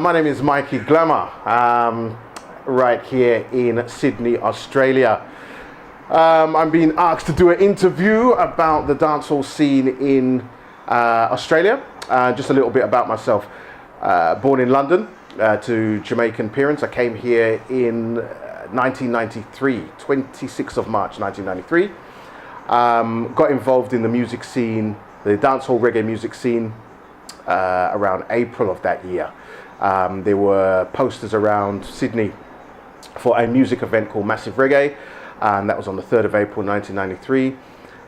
My name is Mikey Glamour, right here in Sydney, Australia. I'm being asked to do an interview about the dancehall scene in Australia. Just a little bit about myself. Born in London to Jamaican parents. I came here in 1993, 26th of March 1993. Got involved in the music scene, the dancehall reggae music scene, around April of that year. There were posters around Sydney for a music event called Massive Reggae, and that was on the 3rd of April 1993.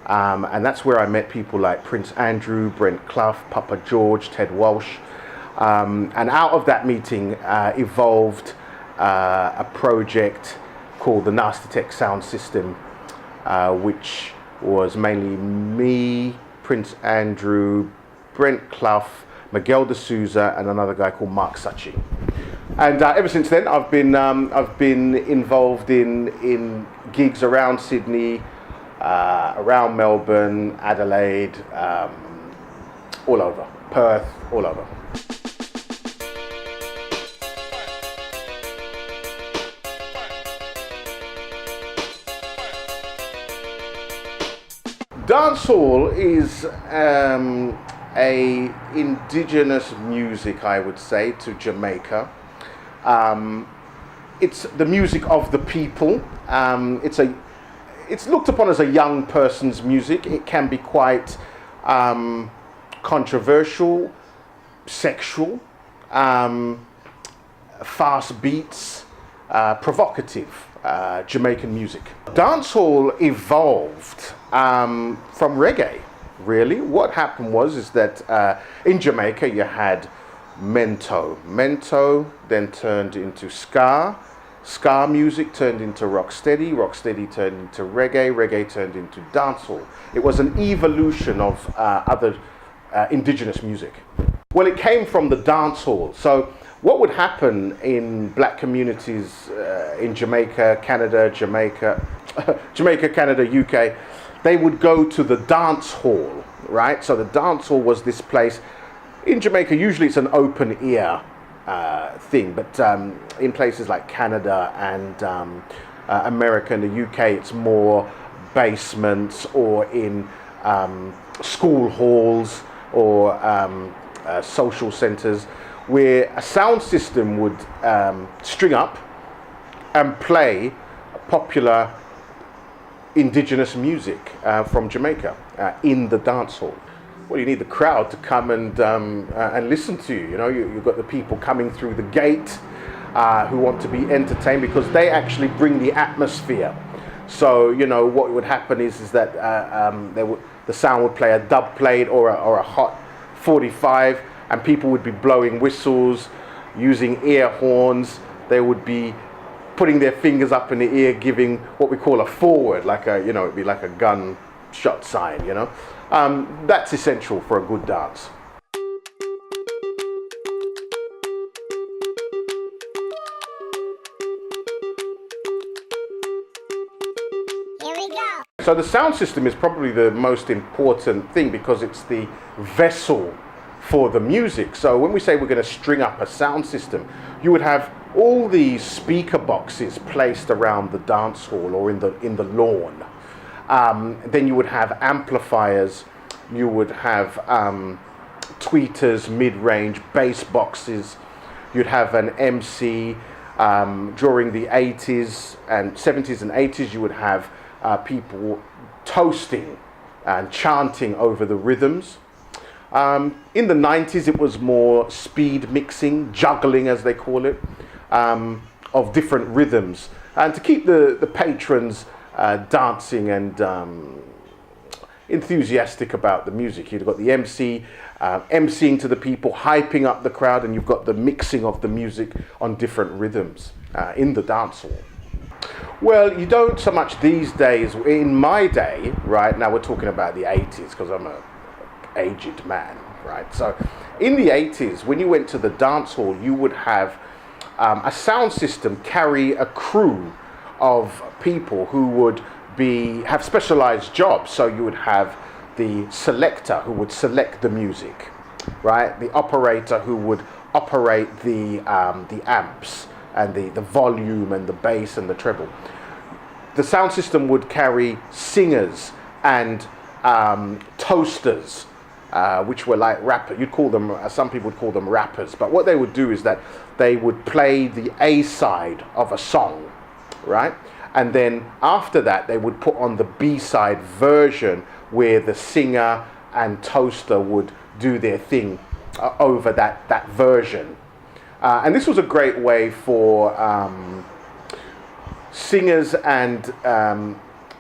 And that's where I met people like Prince Andrew, Brent Clough, Papa George, Ted Walsh. And out of that meeting evolved a project called the Nasty Tech Sound System, which was mainly me, Prince Andrew, Brent Clough, Miguel D'Souza, and another guy called Mark Suchy. And ever since then, I've been involved in gigs around Sydney, around Melbourne, Adelaide, all over, Perth, all over. Dancehall is a indigenous music, I would say, to Jamaica. It's the music of the people. It's looked upon as a young person's music. It can be quite controversial, sexual, fast beats, provocative. Jamaican music. Dancehall evolved from reggae, really. What happened was that in Jamaica you had mento. Mento then turned into ska. Ska music turned into rocksteady. Rocksteady turned into reggae. Reggae turned into dancehall. It was an evolution of other indigenous music. Well, it came from the dancehall. So what would happen in black communities in Jamaica, Canada, Canada, UK, they would go to the dance hall, right? So the dance hall was this place. In Jamaica, usually it's an open ear thing, but in places like Canada and America and the UK, it's more basements or in school halls or social centers, where a sound system would string up and play popular indigenous music from Jamaica in the dance hall. Well, you need the crowd to come and listen to you. You know, you've got the people coming through the gate who want to be entertained because they actually bring the atmosphere. So, you know, what would happen is that the sound would play a dub plate or a hot 45, and people would be blowing whistles, using ear horns. They would be putting their fingers up in the ear, giving what we call a forward, like it'd be like a gunshot sign, you know. That's essential for a good dance. Here we go. So the sound system is probably the most important thing because it's the vessel for the music. So when we say we're going to string up a sound system, you would have all these speaker boxes placed around the dance hall or in the lawn. Then you would have amplifiers, you would have tweeters, mid-range, bass boxes. You'd have an MC. During the 80s and 70s and 80s, you would have people toasting and chanting over the rhythms. In the 90s, it was more speed mixing, juggling as they call it, of different rhythms. And to keep the patrons dancing and enthusiastic about the music, you've got the MC emceeing to the people, hyping up the crowd, and you've got the mixing of the music on different rhythms in the dance hall. Well, you don't so much these days. In my day, right, now we're talking about the 80s because I'm a aged man, right? So in the 80s, when you went to the dance hall, you would have a sound system carry a crew of people who would have specialized jobs. So you would have the selector who would select the music, right? The operator who would operate the amps and the volume and the bass and the treble. The sound system would carry singers and toasters, which were like rappers. You'd call them, some people would call them rappers. But what they would do is that they would play the A side of a song, right? And then after that, they would put on the B side version where the singer and toaster would do their thing over that version. And this was a great way for singers and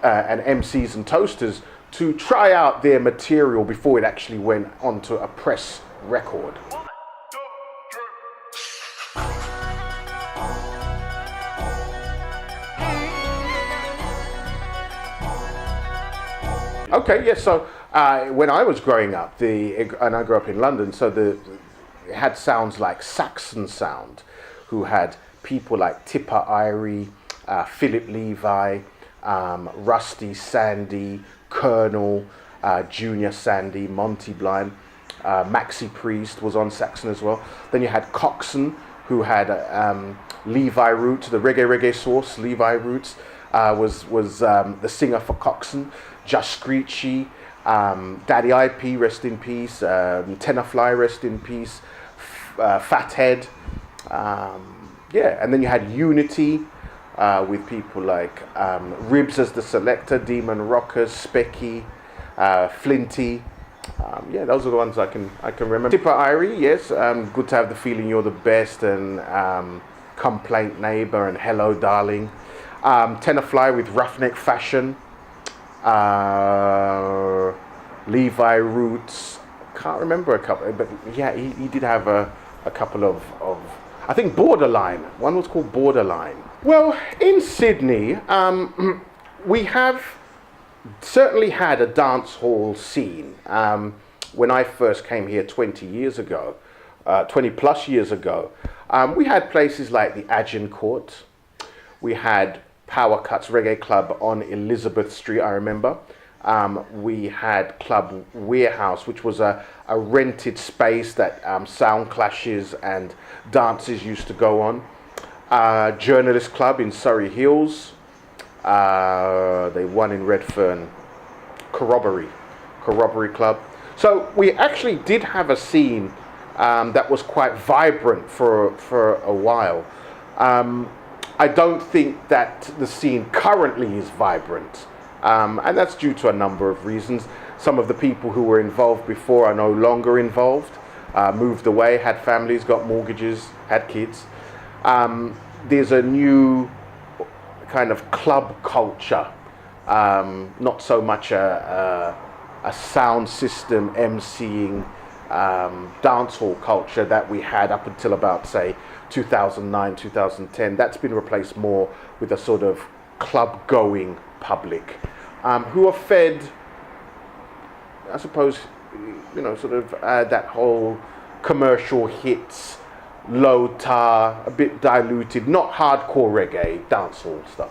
MCs and toasters to try out their material before it actually went onto a press record. Okay, yes. So when I was growing up, and I grew up in London, so it had sounds like Saxon Sound, who had people like Tipper Irie, Philip Levi, Rusty Sandy, Colonel, Junior Sandy, Monty Blind, Maxi Priest was on saxon as well. Then you had Coxon, who had Levi Roots, the reggae source. Levi Roots was the singer for Coxon. Just Screechy, Daddy IP, rest in peace. Tenafly, rest in peace. Fathead, yeah. And then you had Unity with people like Ribs as the selector, Demon Rockers, Specky, Flinty. Yeah, those are the ones I can remember. Tipper Irie, yes. Good to have the feeling you're the best, and Complaint Neighbor, and Hello Darling. Tenafly with Roughneck Fashion. Levi Roots, can't remember a couple, but yeah, he did have a couple of I think Borderline. One was called Borderline. Well, in Sydney, we have certainly had a dance hall scene. When I first came here 20 years ago, 20 plus years ago, we had places like the Agincourt. We had Power Cuts Reggae Club on Elizabeth Street, I remember. We had Club Warehouse, which was a rented space that sound clashes and dances used to go on. Journalist Club in Surrey Hills. They won in Redfern. Corroboree Club. So we actually did have a scene that was quite vibrant for a while. I don't think that the scene currently is vibrant, and that's due to a number of reasons. Some of the people who were involved before are no longer involved, moved away, had families, got mortgages, had kids. There's a new kind of club culture, not so much a sound system emceeing dancehall culture that we had up until about, say, 2009, 2010. That's been replaced more with a sort of club-going public who are fed, I suppose, sort of that whole commercial hits, low tar, a bit diluted, not hardcore reggae, dancehall stuff.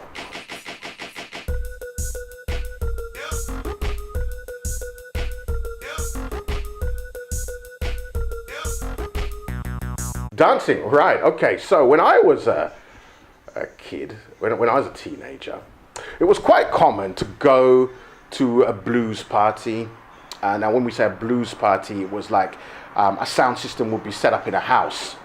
Dancing, right, okay. So when I was a kid, when I was a teenager, it was quite common to go to a blues party. Now when we say a blues party, it was like a sound system would be set up in a house.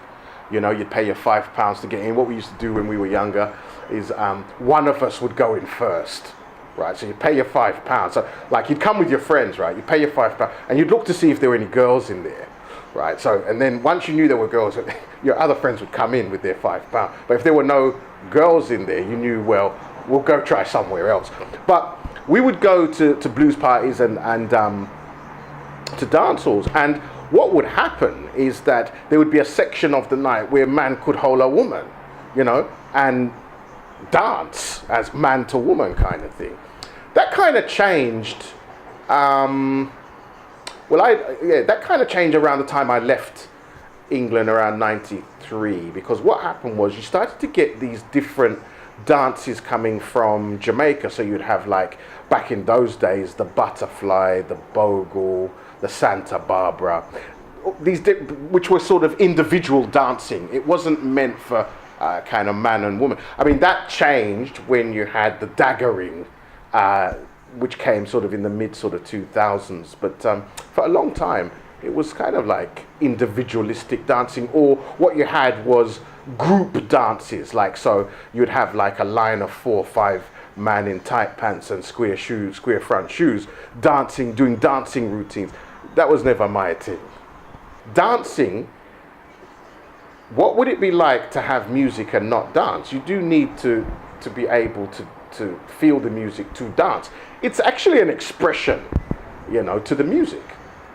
You'd pay your £5 to get in. What we used to do when we were younger is one of us would go in first, right? So you'd pay your £5. So like you'd come with your friends, right? You'd pay your £5 and you'd look to see if there were any girls in there. Right, so, and then once you knew there were girls, your other friends would come in with their £5. But if there were no girls in there, you knew, well, we'll go try somewhere else. But we would go to blues parties and to dance halls. And what would happen is that there would be a section of the night where man could hold a woman, and dance as man to woman kind of thing. That kind of changed. That kind of changed around the time I left England around 93, because what happened was you started to get these different dances coming from Jamaica. So you'd have, like, back in those days, the butterfly, the bogle, the Santa Barbara. which were sort of individual dancing. It wasn't meant for kind of man and woman. I mean, that changed when you had the daggering, which came sort of in the mid sort of 2000s. But for a long time, it was kind of like individualistic dancing, or what you had was group dances. Like, so you'd have like a line of 4 or 5 man in tight pants and square shoes, square front shoes, dancing, doing dancing routines. That was never my thing. Dancing, what would it be like to have music and not dance? You do need to be able to feel the music to dance. It's actually an expression, you know, to the music.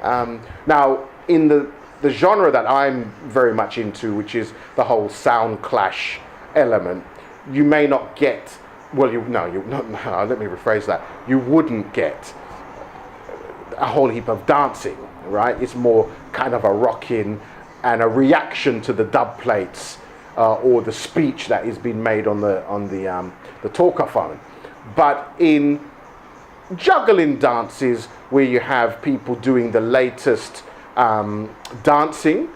Now, in the genre that I'm very much into, which is the whole sound clash element, you may not get, well, no, let me rephrase that. You wouldn't get a whole heap of dancing, right? It's more kind of a rocking and a reaction to the dub plates or the speech that is being made on the talkerphone. But in juggling dances, where you have people doing the latest dancing,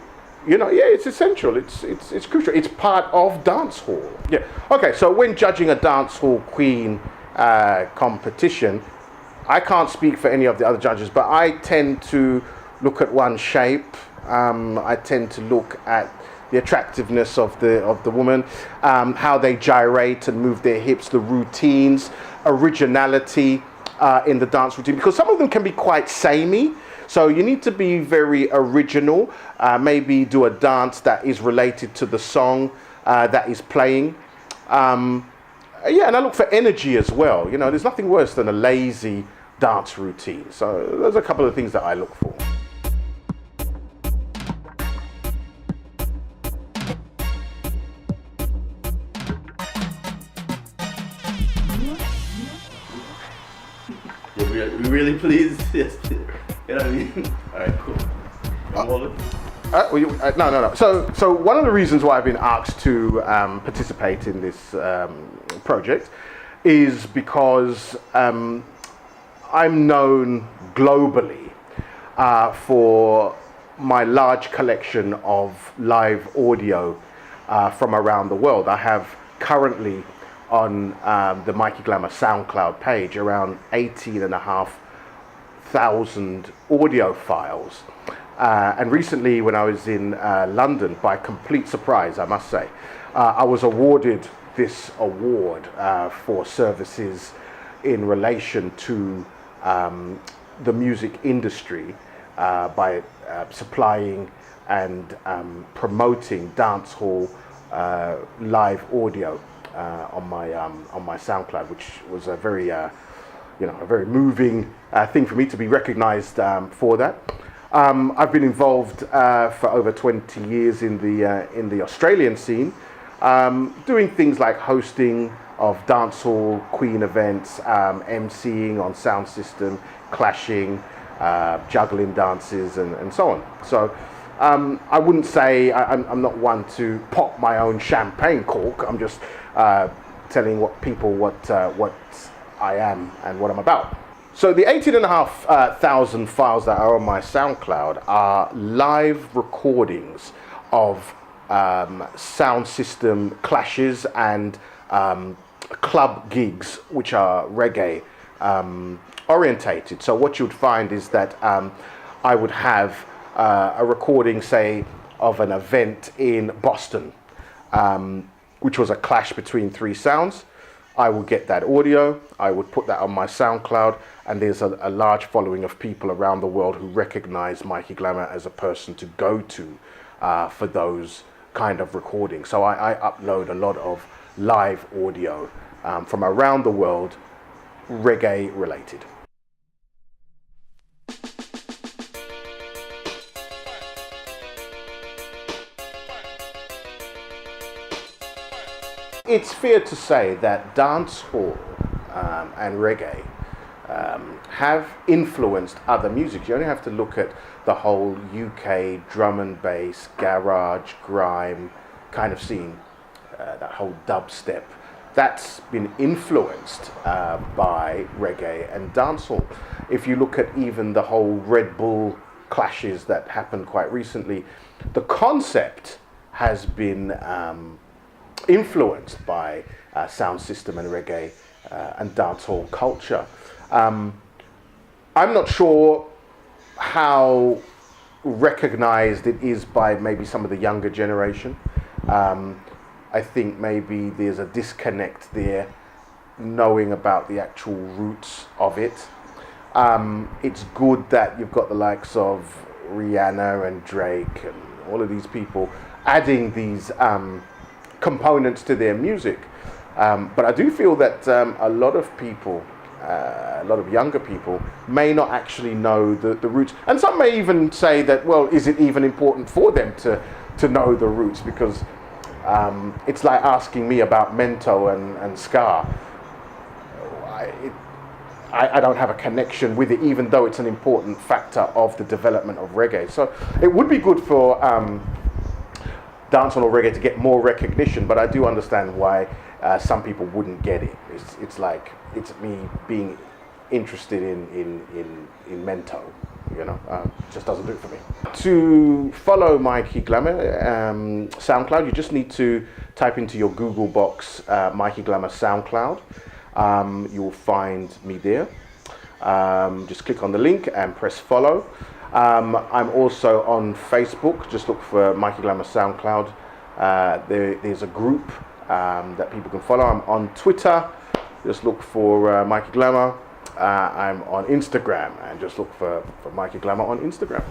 you know, yeah, it's essential. It's crucial. It's part of dance hall. Yeah. Okay. So when judging a dance hall queen competition, I can't speak for any of the other judges, but I tend to look at one shape. I tend to look at the attractiveness of the woman, how they gyrate and move their hips, the routines, originality in the dance routine, because some of them can be quite samey. So you need to be very original, maybe do a dance that is related to the song that is playing. Yeah, and I look for energy as well. You know, there's nothing worse than a lazy dance routine. So there's a couple of things that I look for. We're really pleased. Yes. You know what I mean? All right, cool. No. So one of the reasons why I've been asked to participate in this project is because I'm known globally for my large collection of live audio from around the world. I have currently on the Mikey Glamour SoundCloud page around 18,500 audio files. And recently, when I was in London, by complete surprise, I must say, I was awarded this award for services in relation to the music industry by supplying and promoting dancehall live audio on my SoundCloud, which was a very a very moving thing for me to be recognized for that. I've been involved for over 20 years in the Australian scene, doing things like hosting of dancehall queen events, MCing on sound system, clashing, juggling dances, and so on. So I wouldn't say I'm not one to pop my own champagne cork. I'm just telling people what I am and what I'm about. So the 18,500 files that are on my SoundCloud are live recordings of sound system clashes and club gigs, which are reggae orientated. So what you'd find is that I would have a recording, say, of an event in Boston, which was a clash between 3 sounds. I would get that audio, I would put that on my SoundCloud, and there's a large following of people around the world who recognize Mikey Glamour as a person to go to for those kind of recordings. So I upload a lot of live audio from around the world, reggae related. It's fair to say that dancehall and reggae have influenced other music. You only have to look at the whole UK drum and bass, garage, grime kind of scene, that whole dubstep. That's been influenced by reggae and dancehall. If you look at even the whole Red Bull clashes that happened quite recently. The concept has been influenced by sound system and reggae and dancehall culture. I'm not sure how recognized it is by maybe some of the younger generation. I think maybe there's a disconnect there, knowing about the actual roots of it. It's good that you've got the likes of Rihanna and Drake and all of these people adding these components to their music. But I do feel that a lot of people, a lot of younger people, may not actually know the roots. And some may even say that, well, is it even important for them to know the roots? Because it's like asking me about Mento and Ska. I don't have a connection with it, even though it's an important factor of the development of reggae. So it would be good for dancehall or reggae to get more recognition, but I do understand why some people wouldn't get it. It's like, it's me being interested in Mento, you know, just doesn't do it for me. To follow Mikey Glamour, SoundCloud, you just need to type into your Google box Mikey Glamour SoundCloud. You'll find me there. Just click on the link and press follow. I'm also on Facebook. Just look for Mikey Glamour SoundCloud. There's a group that people can follow. I'm on Twitter. Just look for Mikey Glamour. I'm on Instagram, and just look for Mikey Glamour on Instagram.